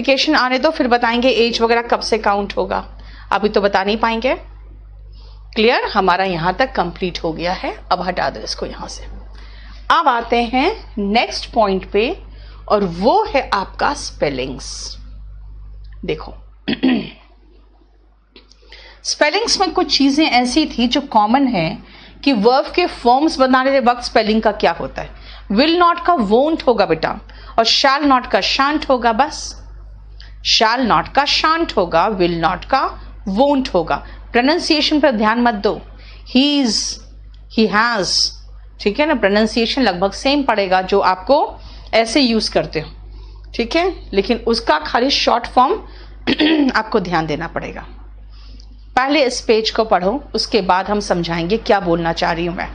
Multiplication आने दो, फिर बताएंगे एज वगैरह कब से काउंट होगा, अभी तो बता नहीं पाएंगे। क्लियर? हमारा यहां तक कंप्लीट हो गया है। अब हटा दो इसको यहां से। अब आते हैं नेक्स्ट पॉइंट पे, और वो है आपका स्पेलिंग्स। देखो स्पेलिंग्स में कुछ चीजें ऐसी थी जो कॉमन है कि वर्ब के फॉर्म्स बनाने वक्त स्पेलिंग का क्या होता है। विल नॉट का वोंट होगा बेटा, और शैल नॉट का शांट होगा। बस शैल नॉट का शांट होगा, विल नॉट का वोंट होगा। प्रोनाउंसिएशन पर ध्यान मत दो, ही इज, ही हैज, ठीक है ना। प्रोनाउंसिएशन लगभग सेम पड़ेगा जो आपको ऐसे यूज करते हो, ठीक है, लेकिन उसका खाली शॉर्ट फॉर्म आपको ध्यान देना पड़ेगा। पहले इस पेज को पढ़ो, उसके बाद हम समझाएंगे क्या बोलना चाह रही हूं मैं।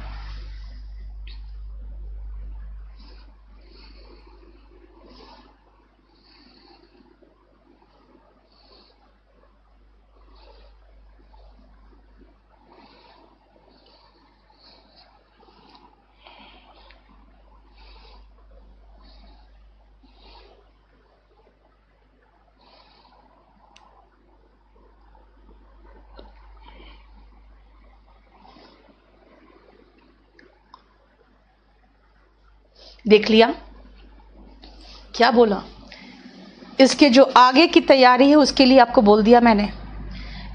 देख लिया क्या बोला? इसके जो आगे की तैयारी है उसके लिए आपको बोल दिया मैंने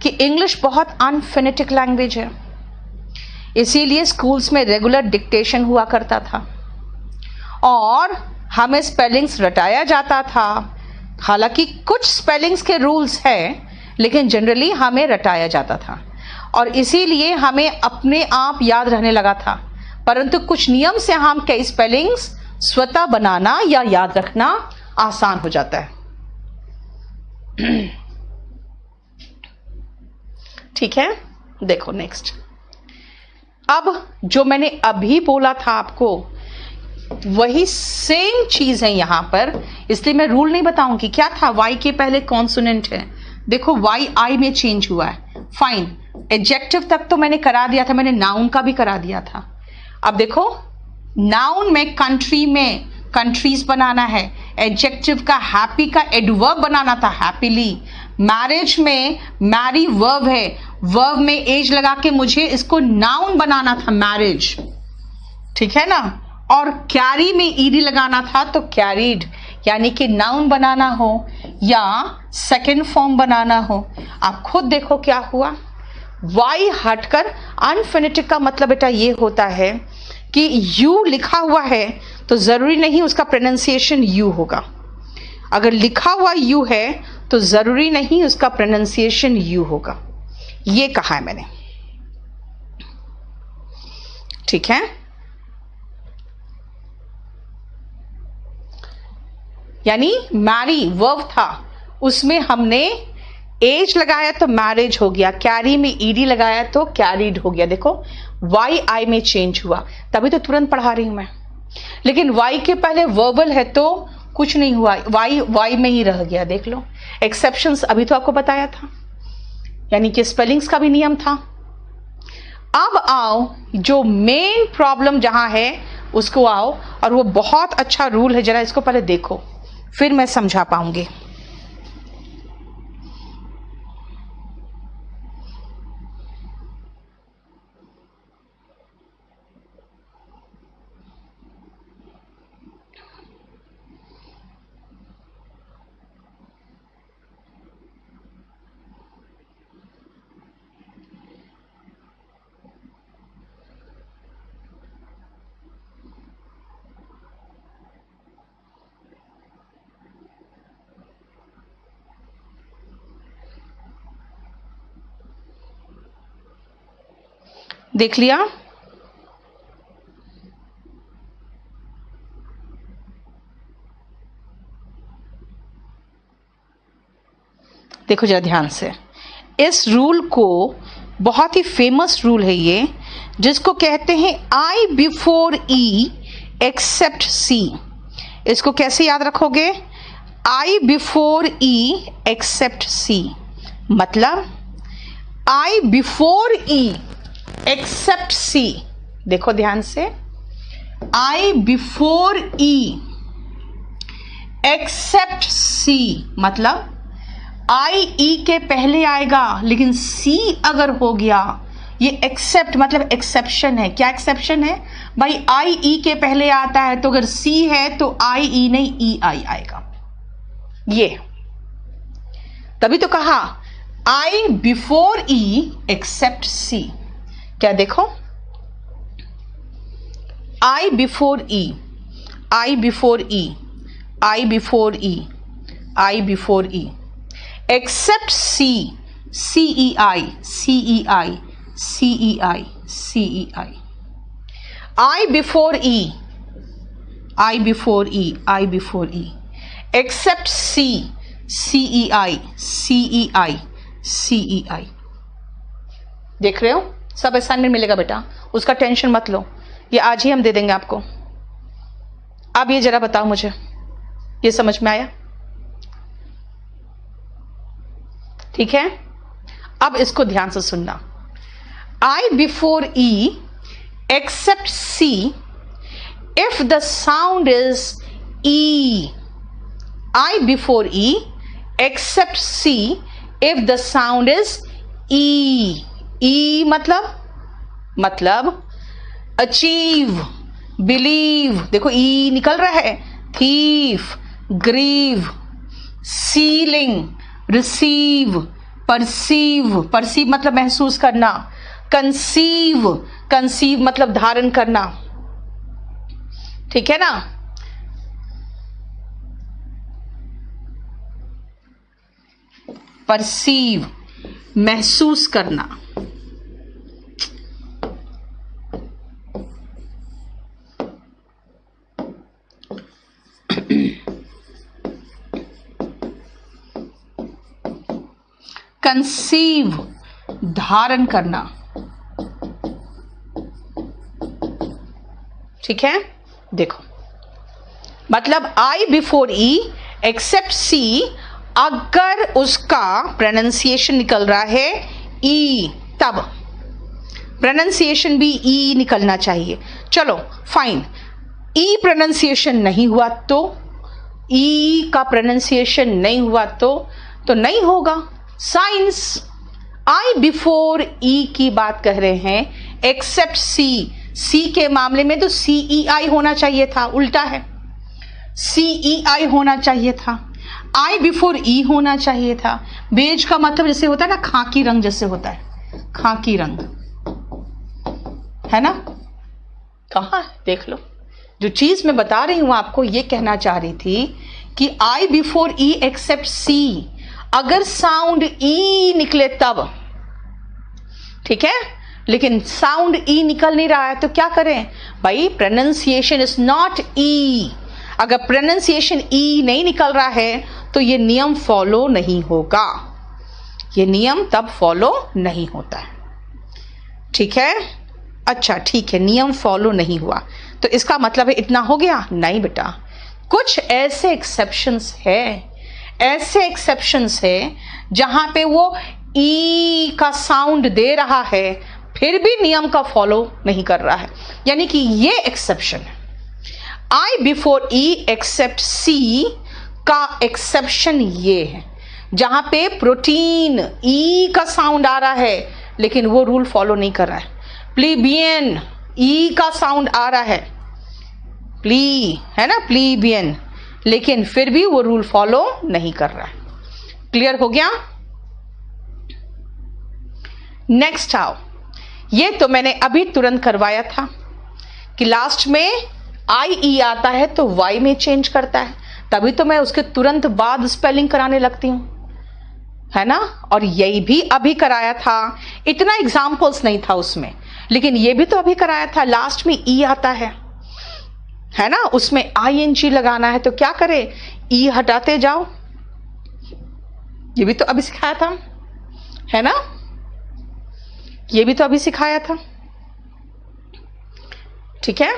कि इंग्लिश बहुत अनफोनेटिक लैंग्वेज है, इसीलिए स्कूल्स में रेगुलर डिक्टेशन हुआ करता था और हमें स्पेलिंग्स रटाया जाता था। हालांकि कुछ स्पेलिंग्स के रूल्स हैं, लेकिन जनरली हमें रटाया जाता था और इसीलिए हमें अपने आप याद रहने लगा था। परंतु कुछ नियम से हम कई स्पेलिंग्स स्वतः बनाना या याद रखना आसान हो जाता है। ठीक है, देखो नेक्स्ट। अब जो मैंने अभी बोला था आपको वही सेम चीज है यहां पर, इसलिए मैं रूल नहीं बताऊंगी। क्या था? वाई के पहले कॉन्सोनेंट है, देखो वाई आई में चेंज हुआ है। फाइन, एडजेक्टिव तक तो मैंने करा दिया था, मैंने नाउन का भी करा दिया था। अब देखो नाउन में कंट्री में कंट्रीज बनाना है, एडजेक्टिव का हैप्पी का एडवर्ब बनाना था, हैप्पीली। मैरिज में मैरी वर्ब है, वर्ब में एज लगा के मुझे इसको नाउन बनाना था, मैरिज, ठीक है ना। और कैरी में ईडी लगाना था तो कैरीड, यानी कि नाउन बनाना हो या सेकेंड फॉर्म बनाना हो। आप खुद देखो क्या हुआ, वाई हटकर अनफोनेटिक का मतलब बेटा ये होता है कि यू लिखा हुआ है तो जरूरी नहीं उसका प्रोनाउंसिएशन यू होगा। अगर लिखा हुआ यू है तो जरूरी नहीं उसका प्रोनाउंसिएशन यू होगा, ये कहा है मैंने, ठीक है। यानी मैरी वर्ब था, उसमें हमने एज लगाया तो मैरिज हो गया, कैरी में ईडी लगाया तो कैरीड हो गया। देखो वाई आई में चेंज हुआ, तभी तो तुरंत पढ़ा रही हूं मैं। लेकिन वाई के पहले वर्बल है तो कुछ नहीं हुआ, वाई वाई में ही रह गया। देख लो एक्सेप्शंस अभी तो आपको बताया था, यानी कि स्पेलिंग्स का भी नियम था। अब आओ जो मेन प्रॉब्लम जहां है उसको आओ, और वो बहुत अच्छा रूल है, जरा इसको पहले देखो फिर मैं समझा पाऊंगी। देख लिया? देखो जरा ध्यान से, इस रूल को, बहुत ही फेमस रूल है ये, जिसको कहते हैं आई बिफोर ई एक्सेप्ट सी। इसको कैसे याद रखोगे? आई बिफोर ई एक्सेप्ट सी, मतलब आई बिफोर ई एक्सेप्ट सी। देखो ध्यान से, आई बिफोर ई एक्सेप्ट सी मतलब आई ई के पहले आएगा, लेकिन सी अगर हो गया, ये एक्सेप्ट मतलब एक्सेप्शन है। क्या एक्सेप्शन है भाई? आई ई के पहले आता है, तो अगर सी है तो आई ई नहीं ई आई आएगा। ये तभी तो कहा आई बिफोर ई एक्सेप्ट सी। क्या देखो, आई before E, I before E, I before E, I before E, except C, C E I, C E I, C E I, C E I, I before E, I before E, I before E, except सी, सी ई आई, सी ई आई, सी ई आई। देख रहे हो, सब assignment मिलेगा बेटा, उसका tension मत लो, ये आज ही हम दे देंगे आपको। अब ये जरा बताओ मुझे, ये समझ में आया? ठीक है, अब इसको ध्यान से सुनना। I before E except C if the sound is E. I before E except C if the sound is E. E मतलब अचीव, बिलीव, देखो ई निकल रहा है, thief, grieve, ceiling, receive, perceive, perceive मतलब महसूस करना, कंसीव, कंसीव मतलब धारण करना। ठीक है ना? परसीव महसूस करना, कंसीव धारण करना। ठीक है, देखो मतलब आई बिफोर ई एक्सेप्ट सी, अगर उसका प्रोनाउंसिएशन निकल रहा है ई, तब प्रोनाउंसिएशन भी ई निकलना चाहिए। चलो फाइन, ई प्रोनाउंसिएशन नहीं हुआ तो, ई का प्रोनाउंसिएशन नहीं हुआ तो नहीं होगा। साइंस आई बिफोर ई की बात कह रहे हैं, एक्सेप्ट सी, सी के मामले में तो सी ई आई होना चाहिए था, उल्टा है, सी ई आई होना चाहिए था, आई बिफोर ई होना चाहिए था। बेज का मतलब जैसे होता है ना, खाकी रंग जैसे होता है, खाकी रंग है ना। कहाँ है देख लो, जो चीज मैं बता रही हूं आपको, ये कहना चाह रही थी कि आई बिफोर ई एक्सेप्ट सी, अगर साउंड ई निकले तब, ठीक है, लेकिन साउंड ई निकल नहीं रहा है तो क्या करें भाई? प्रोनाउंसिएशन इज नॉट ई। अगर प्रोनाउंसिएशन ई नहीं निकल रहा है तो ये नियम फॉलो नहीं होगा, ये नियम तब फॉलो नहीं होता है। ठीक है, अच्छा ठीक है, नियम फॉलो नहीं हुआ तो इसका मतलब है इतना हो गया? नहीं बेटा, कुछ ऐसे एक्सेप्शंस है, ऐसे एक्सेप्शंस है जहां पे वो ई का साउंड दे रहा है फिर भी नियम का फॉलो नहीं कर रहा है, यानी कि ये एक्सेप्शन है। आई बिफोर ई एक्सेप्ट सी का एक्सेप्शन ये है जहां पे प्रोटीन ई का साउंड आ रहा है लेकिन वो रूल फॉलो नहीं कर रहा है। प्लीबियन ई का साउंड आ रहा है, प्ली है ना, प्लीबियन, लेकिन फिर भी वो रूल फॉलो नहीं कर रहा है। क्लियर हो गया? नेक्स्ट आओ, ये तो मैंने अभी तुरंत करवाया था कि लास्ट में आई ई आता है तो वाई में चेंज करता है, तभी तो मैं उसके तुरंत बाद स्पेलिंग कराने लगती हूं, है ना। और यही भी अभी कराया था, इतना एग्जाम्पल्स नहीं था उसमें, लेकिन ये भी तो अभी कराया था। लास्ट में ई आता है ना, उसमें आई एन जी लगाना है तो क्या करें? ई हटाते जाओ, ये भी तो अभी सिखाया था, है ना, ये भी तो अभी सिखाया था। ठीक है,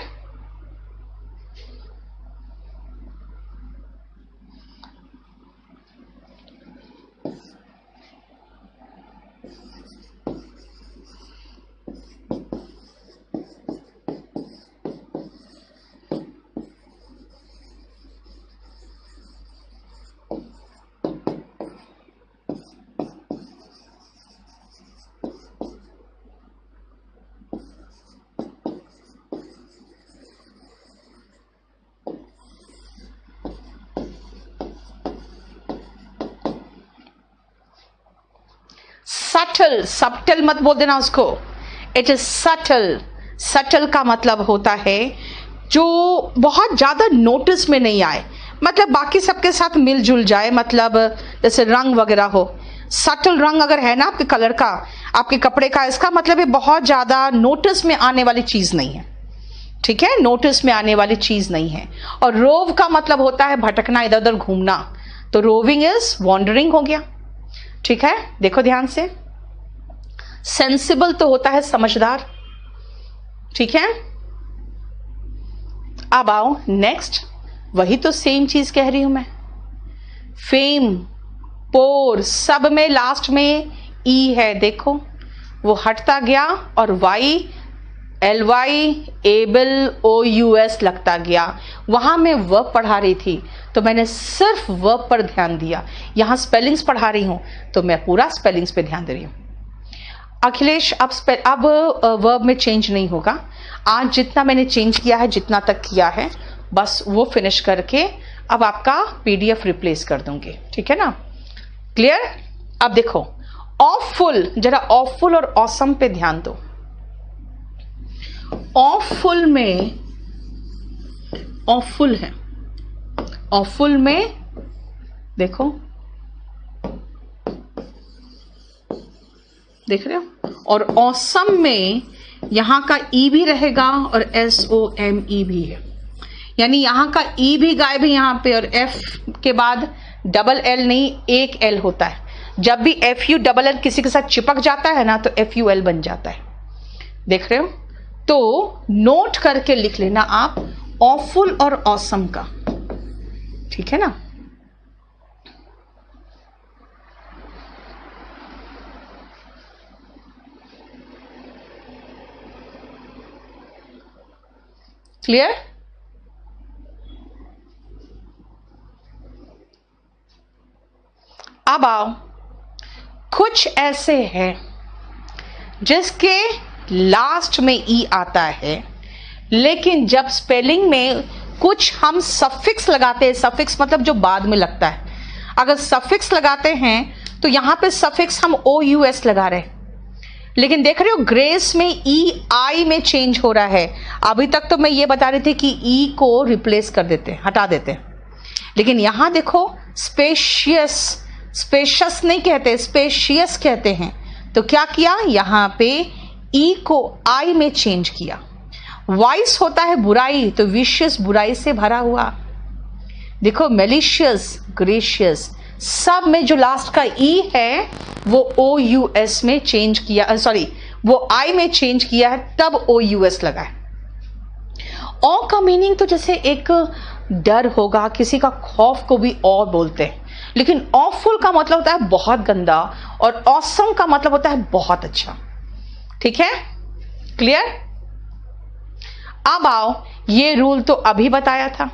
सटल, सबटल मत बोल देना उसको, इट इज सटल। सटल का मतलब होता है जो बहुत ज्यादा नोटिस में नहीं आए, मतलब बाकी सबके साथ मिलजुल जाए, मतलब जैसे रंग वगैरह हो। सटल रंग अगर है ना आपके कलर का, आपके कपड़े का, इसका मतलब ये बहुत ज्यादा नोटिस में आने वाली चीज नहीं है, ठीक है, नोटिस में आने वाली चीज नहीं है। और रोव का मतलब होता है भटकना, इधर उधर घूमना, तो रोविंग इज वॉन्डरिंग हो गया, ठीक है। देखो ध्यान से, सेंसिबल तो होता है समझदार, ठीक है। अब आओ नेक्स्ट, वही तो सेम चीज कह रही हूं मैं। फेम, पोर, सब में लास्ट में ई है, देखो वो हटता गया और वाई, एल वाई, एबल, ओ यू एस लगता गया। वहां मैं वर्ब पढ़ा रही थी तो मैंने सिर्फ वर्ब पर ध्यान दिया, यहां स्पेलिंग्स पढ़ा रही हूं तो मैं पूरा स्पेलिंग्स पे ध्यान दे रही हूं। अखिलेश अब वर्ब में चेंज नहीं होगा, आज जितना मैंने चेंज किया है, जितना तक किया है, बस वो फिनिश करके अब आपका पीडीएफ रिप्लेस कर दूंगी, ठीक है ना, क्लियर। अब देखो ऑफुल, जरा ऑफुल और ऑसम पे ध्यान दो। ऑफुल में, ऑफुल है, ऑफुल में देखो, देख रहे हो, और ऑसम में यहां का ई भी रहेगा और एस ओ एम ई भी है, यानी यहां का ई भी गायब है यहां पे, और एफ के बाद डबल एल नहीं, एक एल होता है। जब भी एफ यू डबल एल किसी के साथ चिपक जाता है ना तो एफ यू एल बन जाता है, देख रहे हो। तो नोट करके लिख लेना आप ऑफुल और ऑसम का, ठीक है ना। क्लियर। अब आओ, कुछ ऐसे हैं जिसके लास्ट में ई आता है, लेकिन जब स्पेलिंग में कुछ हम सफिक्स लगाते हैं, सफिक्स मतलब जो बाद में लगता है, अगर सफिक्स लगाते हैं तो यहां पे सफिक्स हम ओ यू एस लगा रहे हैं, लेकिन देख रहे हो ग्रेस में ई आई में चेंज हो रहा है। अभी तक तो मैं ये बता रही थी कि ई को रिप्लेस कर देते हैं, हटा देते हैं, लेकिन यहां देखो स्पेशियस, स्पेशियस नहीं कहते, स्पेशियस कहते हैं। तो क्या किया, यहां पे ई को आई में चेंज किया। वाइस होता है बुराई, तो विशियस बुराई से भरा हुआ, देखो मेलिशियस, ग्रेशियस, सब में जो लास्ट का ई है वो ओ यू एस में चेंज किया, सॉरी वो आई में चेंज किया है, तब ओ यू एस लगा है। औ का मीनिंग तो जैसे एक डर होगा, किसी का खौफ को भी औ बोलते हैं, लेकिन ऑफुल का मतलब होता है बहुत गंदा, और ऑसम का मतलब होता है बहुत अच्छा, ठीक है, क्लियर। अब आओ, ये रूल तो अभी बताया था,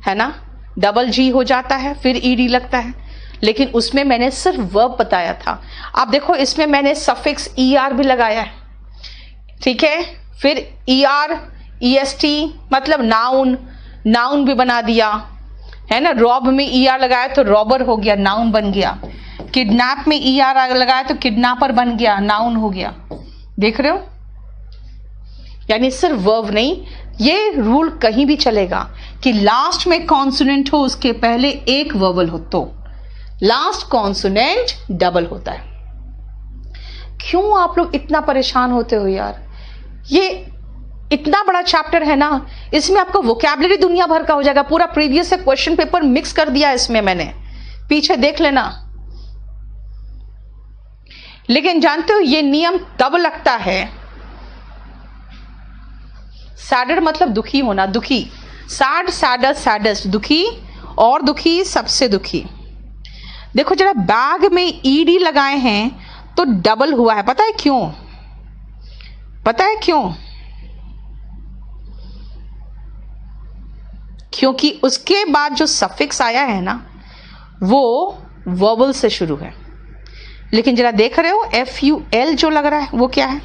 है ना, डबल जी हो जाता है फिर ईडी लगता है, लेकिन उसमें मैंने सिर्फ वर्ब बताया था। अब देखो इसमें मैंने सफिक्स ई आर भी लगाया है, ठीक है, फिर E R E S T मतलब नाउन, नाउन भी बना दिया, है ना। रॉब में ई आर लगाया तो रॉबर हो गया, नाउन बन गया। किडनैप में ई आर लगाया तो किडनैपर बन गया, नाउन हो गया, देख रहे हो। यानी सिर्फ वर्ब नहीं, ये रूल कहीं भी चलेगा कि लास्ट में कॉन्सोनेंट हो, उसके पहले एक वर्बल हो तो लास्ट कॉन्सोनेंट डबल होता है। क्यों आप लोग इतना परेशान होते हो यार, ये इतना बड़ा चैप्टर है ना, इसमें आपको वोकैबुलरी दुनिया भर का हो जाएगा। पूरा प्रीवियस से क्वेश्चन पेपर मिक्स कर दिया इसमें मैंने, पीछे देख लेना। लेकिन जानते हो ये नियम तब लगता है, सैडर मतलब दुखी होना, दुखी, सैड, सैडर, सैडेस्ट, दुखी और दुखी, सबसे दुखी। देखो जरा बैग में ईडी लगाए हैं तो डबल हुआ है, पता है क्यों, पता है क्यों, क्योंकि उसके बाद जो सफिक्स आया है ना वो वर्बल से शुरू है। लेकिन जरा देख रहे हो एफ यू एल जो लग रहा है वो क्या है,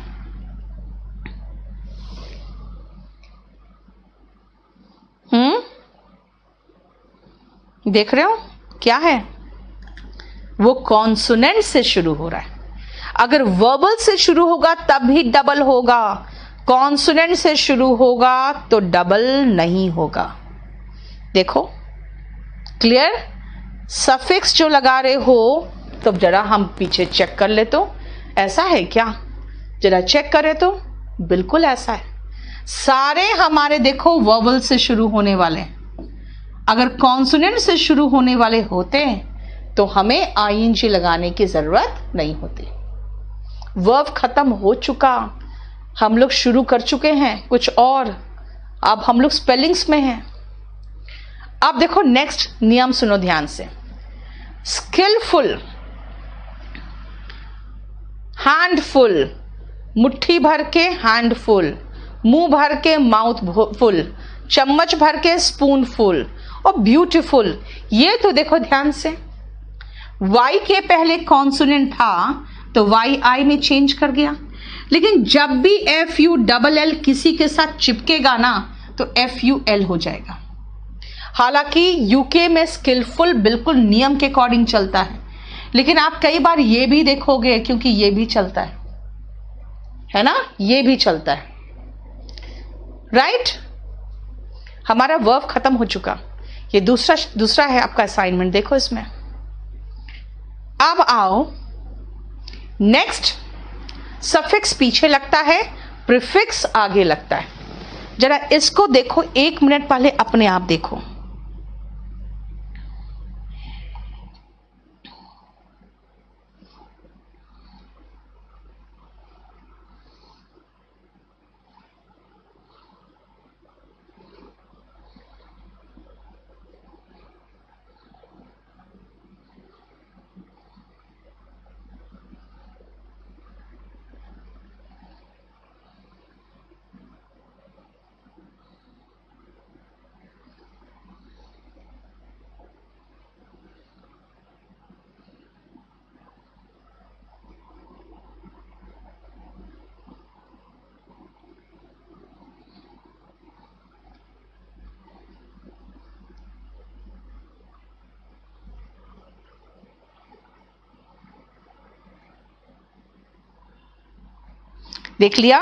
देख रहे हो क्या है, वो कॉन्सोनेंट से शुरू हो रहा है। अगर वर्बल से शुरू होगा तब भी डबल होगा, कॉन्सोनेंट से शुरू होगा तो डबल नहीं होगा। देखो क्लियर? सफिक्स जो लगा रहे हो तो जरा हम पीछे चेक कर ले, तो ऐसा है क्या? जरा चेक करें तो बिल्कुल ऐसा है। सारे हमारे देखो वर्बल से शुरू होने वाले, अगर कॉन्सोनेंट से शुरू होने वाले होते तो हमें आईएनजी लगाने की जरूरत नहीं होती। वर्ब खत्म हो चुका, हम लोग शुरू कर चुके हैं कुछ और, अब हम लोग स्पेलिंग्स में हैं। अब देखो नेक्स्ट नियम सुनो ध्यान से। स्किलफुल, हैंडफुल, मुट्ठी भर के हैंडफुल, मुंह भर के माउथ फुल, चम्मच भर के स्पून फुल, और ब्यूटीफुल। ये तो देखो ध्यान से, वाई के पहले कॉन्सोनेंट था तो वाई आई में चेंज कर गया, लेकिन जब भी एफ यू डबल एल किसी के साथ चिपकेगा ना तो एफ यू एल हो जाएगा। हालांकि यूके में स्किलफुल बिल्कुल नियम के अकॉर्डिंग चलता है, लेकिन आप कई बार ये भी देखोगे, क्योंकि ये भी चलता है ना, ये भी चलता है, राइट? हमारा वर्ब खत्म हो चुका। ये दूसरा है आपका असाइनमेंट, देखो इसमें। अब आओ नेक्स्ट, सफिक्स पीछे लगता है, प्रीफिक्स आगे लगता है। जरा इसको देखो, 1 मिनट पहले अपने आप देखो। देख लिया?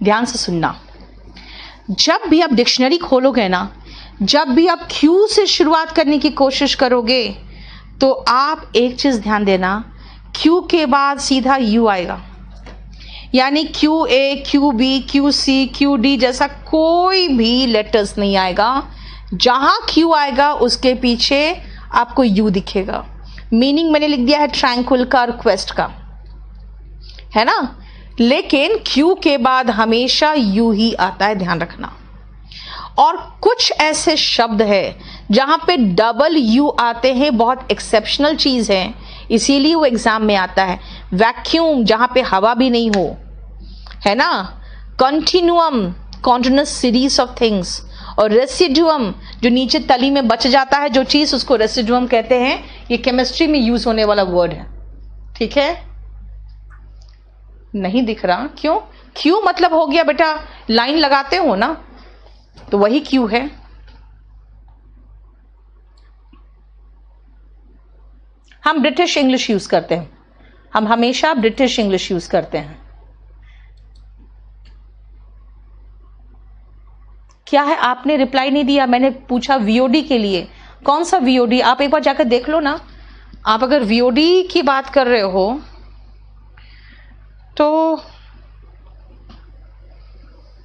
ध्यान से सुनना। जब भी आप डिक्शनरी खोलोगे ना, जब भी आप क्यू से शुरुआत करने की कोशिश करोगे तो आप एक चीज ध्यान देना, क्यू के बाद सीधा यू आएगा, यानी Q A, Q B, Q C, Q D जैसा कोई भी लेटर्स नहीं आएगा। जहां क्यू आएगा उसके पीछे आपको यू दिखेगा। मीनिंग मैंने लिख दिया है ट्रैंक्विल का, रिक्वेस्ट का, है ना, लेकिन क्यू के बाद हमेशा यू ही आता है, ध्यान रखना। और कुछ ऐसे शब्द है जहां पे डबल यू आते हैं, बहुत एक्सेप्शनल चीज है, इसीलिए वो एग्जाम में आता है। वैक्यूम, जहां पे हवा भी नहीं हो, है ना। कंटिन्यूअम, कॉन्टिन्यूअस सीरीज ऑफ थिंग्स। और रेसिडुअम, जो नीचे तली में बच जाता है जो चीज, उसको रेसिडुअम कहते हैं। ये केमिस्ट्री में यूज होने वाला वर्ड है, ठीक है। नहीं दिख रहा क्यों? क्यू मतलब हो गया बेटा, लाइन लगाते हो ना, तो वही क्यू है। हम ब्रिटिश इंग्लिश यूज करते हैं, हम हमेशा ब्रिटिश इंग्लिश यूज करते हैं। क्या है, आपने रिप्लाई नहीं दिया। मैंने पूछा वीओडी के लिए, कौन सा वीओडी? आप एक बार जाकर देख लो ना। आप अगर वीओडी की बात कर रहे हो तो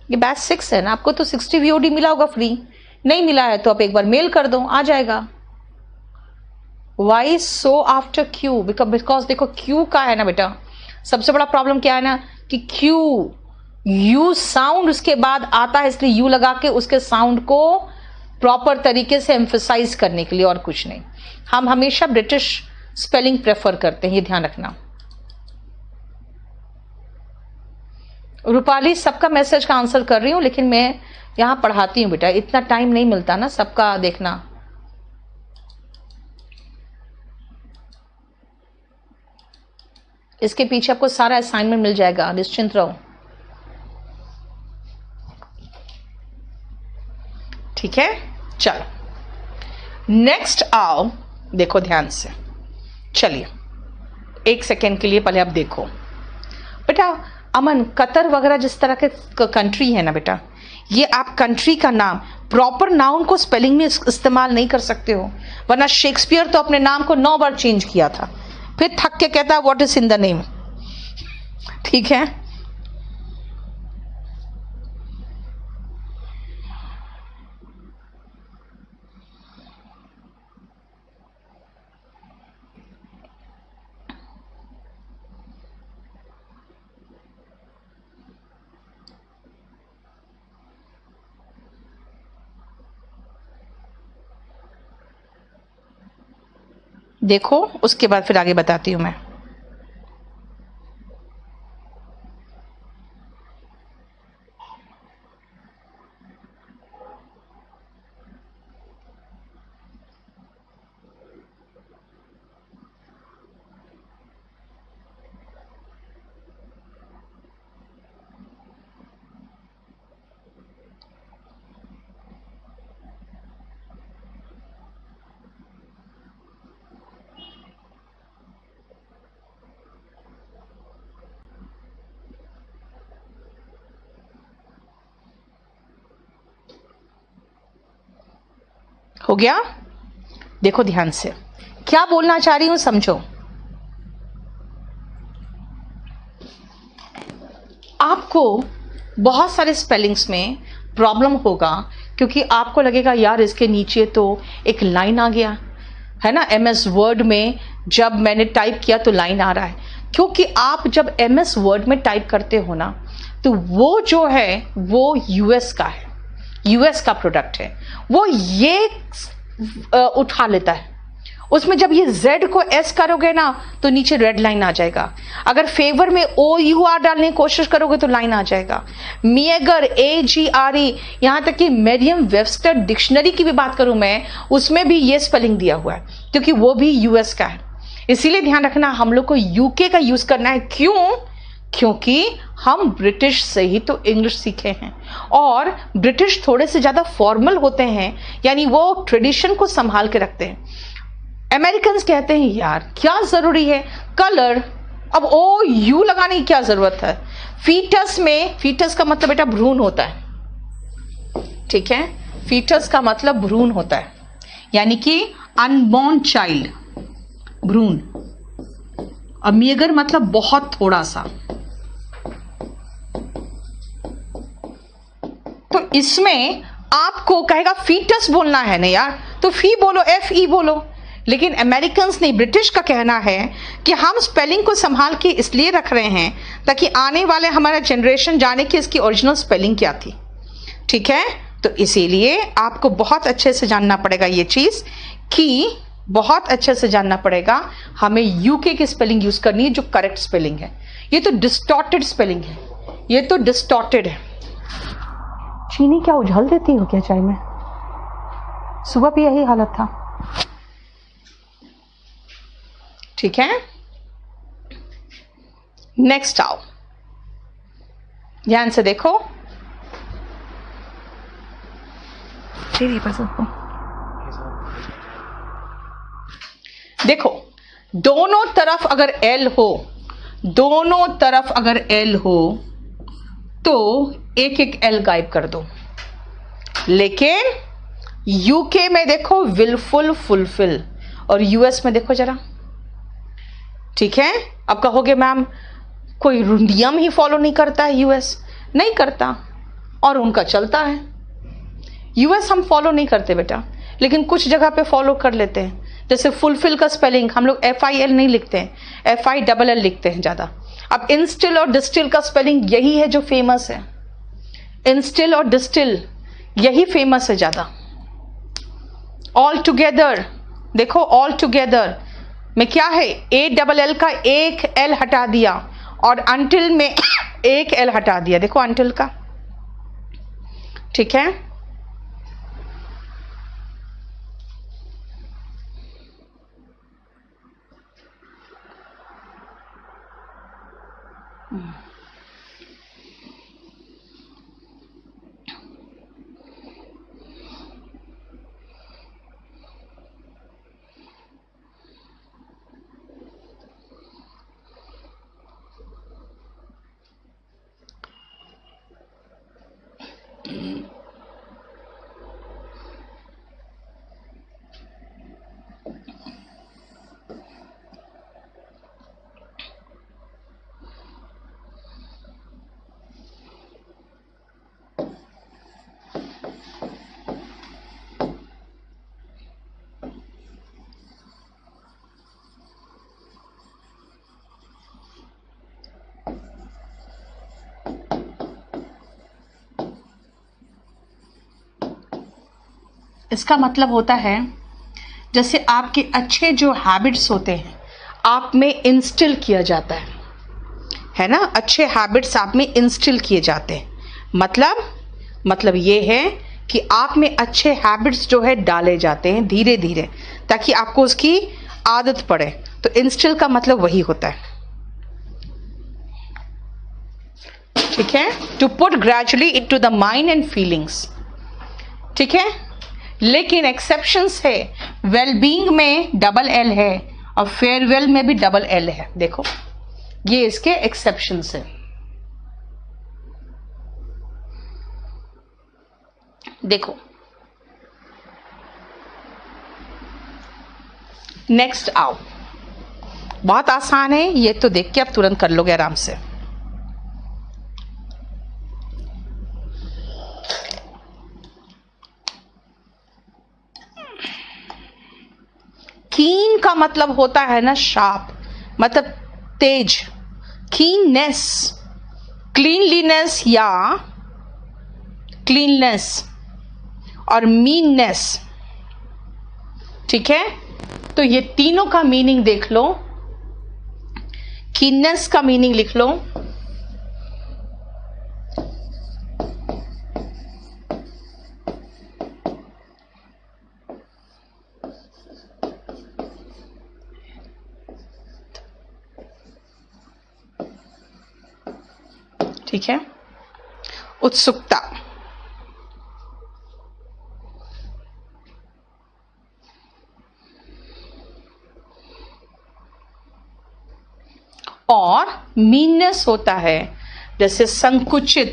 ये बैच 6 है ना, आपको तो 60 वीओडी मिला होगा फ्री। नहीं मिला है तो आप एक बार मेल कर दो, आ जाएगा। Why so after Q? Because देखो क्यू का है ना बेटा, सबसे बड़ा प्रॉब्लम क्या है ना कि क्यू यू साउंड उसके बाद आता है, इसलिए यू लगा के उसके साउंड को प्रॉपर तरीके से एम्फसाइज करने के लिए, और कुछ नहीं। हम हमेशा ब्रिटिश स्पेलिंग प्रेफर करते हैं, ये ध्यान रखना। रूपाली, सबका मैसेज का आंसर कर रही हूं, लेकिन मैं यहां पढ़ाती हूं बेटा, इतना टाइम नहीं मिलता ना सबका देखना। इसके पीछे आपको सारा असाइनमेंट मिल जाएगा, निश्चिंत रहो, ठीक है। चलो नेक्स्ट आओ, देखो ध्यान से। चलिए 1 सेकेंड के लिए पहले आप देखो। बेटा अमन, कतर वगैरह जिस तरह के कंट्री है ना बेटा, ये आप कंट्री का नाम प्रॉपर नाउन को स्पेलिंग में इस्तेमाल नहीं कर सकते हो, वरना शेक्सपियर तो अपने नाम को 9 बार चेंज किया था, फिर थक के कहता है what is in the name. ठीक है, देखो उसके बाद फिर आगे बताती हूं मैं। हो गया? देखो ध्यान से, क्या बोलना चाह रही हूं समझो। आपको बहुत सारे स्पेलिंग्स में प्रॉब्लम होगा, क्योंकि आपको लगेगा यार इसके नीचे तो एक लाइन आ गया है ना, MS वर्ड में जब मैंने टाइप किया तो लाइन आ रहा है, क्योंकि आप जब MS वर्ड में टाइप करते हो ना, तो वो जो है वो US का है, US का प्रोडक्ट है, वो ये उठा लेता है। उसमें जब ये Z को S करोगे ना तो नीचे रेड लाइन आ जाएगा, अगर फेवर में OUR डालने की कोशिश करोगे तो लाइन आ जाएगा। मिएगर AGRE, यहां तक कि मेरियम वेबस्टर डिक्शनरी की भी बात करूं मैं, उसमें भी ये स्पेलिंग दिया हुआ है, क्योंकि वो भी US का है। इसीलिए ध्यान रखना, हम लोग को UK का यूज करना है। क्यों? क्योंकि हम ब्रिटिश से ही तो इंग्लिश सीखे हैं, और ब्रिटिश थोड़े से ज्यादा फॉर्मल होते हैं, यानी वो ट्रेडिशन को संभाल के रखते हैं। अमेरिकन्स कहते हैं यार क्या जरूरी है कलर, अब OU लगाने की क्या जरूरत है। फीटस में, फीटस का मतलब बेटा भ्रूण होता है, ठीक है, फीटस का मतलब भ्रूण होता है, यानी कि अनबॉर्न चाइल्ड, भ्रूण। और मेगर मतलब बहुत थोड़ा सा। तो इसमें आपको कहेगा फीटस बोलना है ना यार, तो फी बोलो, FE बोलो। लेकिन अमेरिकन्स ने, ब्रिटिश का कहना है कि हम स्पेलिंग को संभाल के इसलिए रख रहे हैं ताकि आने वाले हमारा जनरेशन जाने कि इसकी ओरिजिनल स्पेलिंग क्या थी। ठीक है, तो इसीलिए आपको बहुत अच्छे से जानना पड़ेगा ये चीज, कि बहुत अच्छे से जानना पड़ेगा हमें UK की स्पेलिंग यूज करनी है जो करेक्ट स्पेलिंग है। ये तो डिस्टॉर्टेड स्पेलिंग है, ये तो डिस्टॉर्टेड है। चीनी क्या उझल देती हो क्या चाय में? सुबह भी यही हालत था। ठीक है, नेक्स्ट आओ, ध्यान से देखो। देखो दोनों तरफ अगर L हो, दोनों तरफ अगर L हो तो एक एक L गायब कर दो। लेकिन UK में देखो विलफुल, फुलफिल, और US में देखो जरा। ठीक है, अब कहोगे मैम कोई नियम ही फॉलो नहीं करता है US? नहीं करता, और उनका चलता है। US हम फॉलो नहीं करते बेटा, लेकिन कुछ जगह पे फॉलो कर लेते हैं। जैसे फुलफिल का स्पेलिंग हम लोग FIL नहीं लिखते हैं, FILL लिखते हैं ज्यादा। अब इंस्टिल और डिस्टिल का स्पेलिंग यही है जो फेमस है, इंस्टिल और डिस्टिल यही फेमस है ज्यादा। ऑल टुगेदर, देखो ऑल टुगेदर में क्या है, ALL का एक L हटा दिया, और अंटिल में एक L हटा दिया, देखो अंटिल का। ठीक है, इसका मतलब होता है जैसे आपके अच्छे जो हैबिट्स होते हैं आप में इंस्टिल किया जाता है ना, अच्छे हैबिट्स आप में इंस्टिल किए जाते हैं। मतलब ये है कि आप में अच्छे हैबिट्स जो है डाले जाते हैं धीरे धीरे, ताकि आपको उसकी आदत पड़े। तो इंस्टिल का मतलब वही होता है, ठीक है, to put gradually into the mind and feelings, ठीक है। लेकिन एक्सेप्शंस है, वेलबींग में डबल एल है और फेयरवेल में भी डबल एल है। देखो ये इसके एक्सेप्शंस है। देखो नेक्स्ट आओ, बहुत आसान है ये, तो देख के आप तुरंत कर लोगे आराम से। कीन का मतलब होता है ना शार्प, मतलब तेज, कीननेस, क्लीनलीनेस या क्लीननेस और मीननेस, ठीक है। तो ये तीनों का मीनिंग देख लो। कीननेस का मीनिंग लिख लो, ठीक है। उत्सुकता, और मीननेस होता है जैसे संकुचित,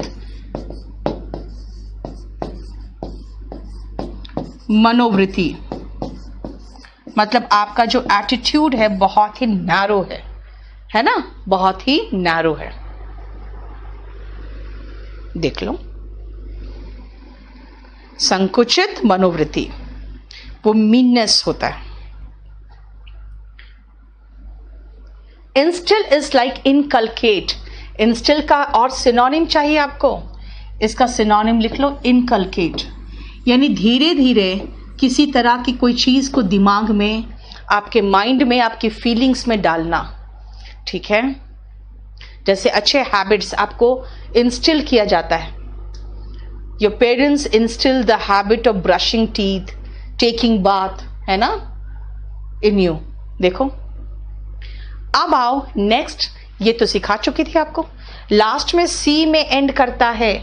मनोवृत्ति, मतलब आपका जो एटीट्यूड है बहुत ही नैरो है ना, बहुत ही नैरो है। देख लो, संकुचित मनोवृत्ति वो मीननेस होता है। Instil is like inculcate, instil का और सिनोनिम चाहिए आपको, इसका सिनोनिम लिख लो इनकलकेट, यानी धीरे धीरे किसी तरह की कोई चीज को दिमाग में, आपके माइंड में, आपकी फीलिंग्स में डालना, ठीक है। जैसे अच्छे हैबिट्स आपको इंस्टिल किया जाता है, your parents instil the habit of brushing teeth, taking bath, है ना, इन यू। देखो अब आओ नेक्स्ट, ये तो सिखा चुकी थी आपको, लास्ट में सी में एंड करता है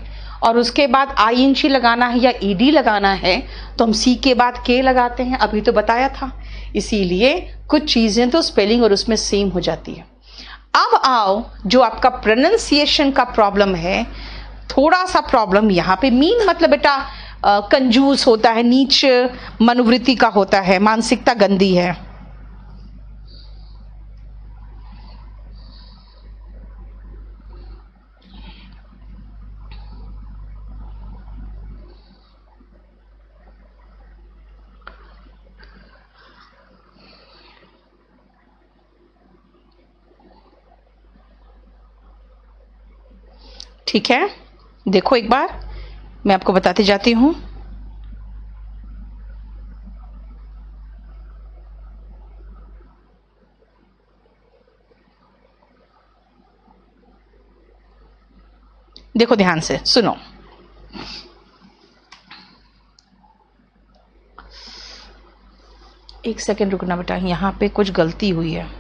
और उसके बाद आईएनजी लगाना है या ईडी लगाना है, तो हम सी के बाद के लगाते हैं, अभी तो बताया था। इसीलिए कुछ चीजें तो स्पेलिंग और उसमें सेम हो जाती है। अब आओ जो आपका प्रोनाउंसिएशन का प्रॉब्लम है, थोड़ा सा प्रॉब्लम यहाँ पे, मीन मतलब बेटा कंजूस होता है, नीच मनोवृत्ति का होता है, मानसिकता गंदी है। ठीक है, देखो एक बार मैं आपको बताती जाती हूं। देखो ध्यान से सुनो, एक सेकंड रुकना बेटा, यहां पे कुछ गलती हुई है।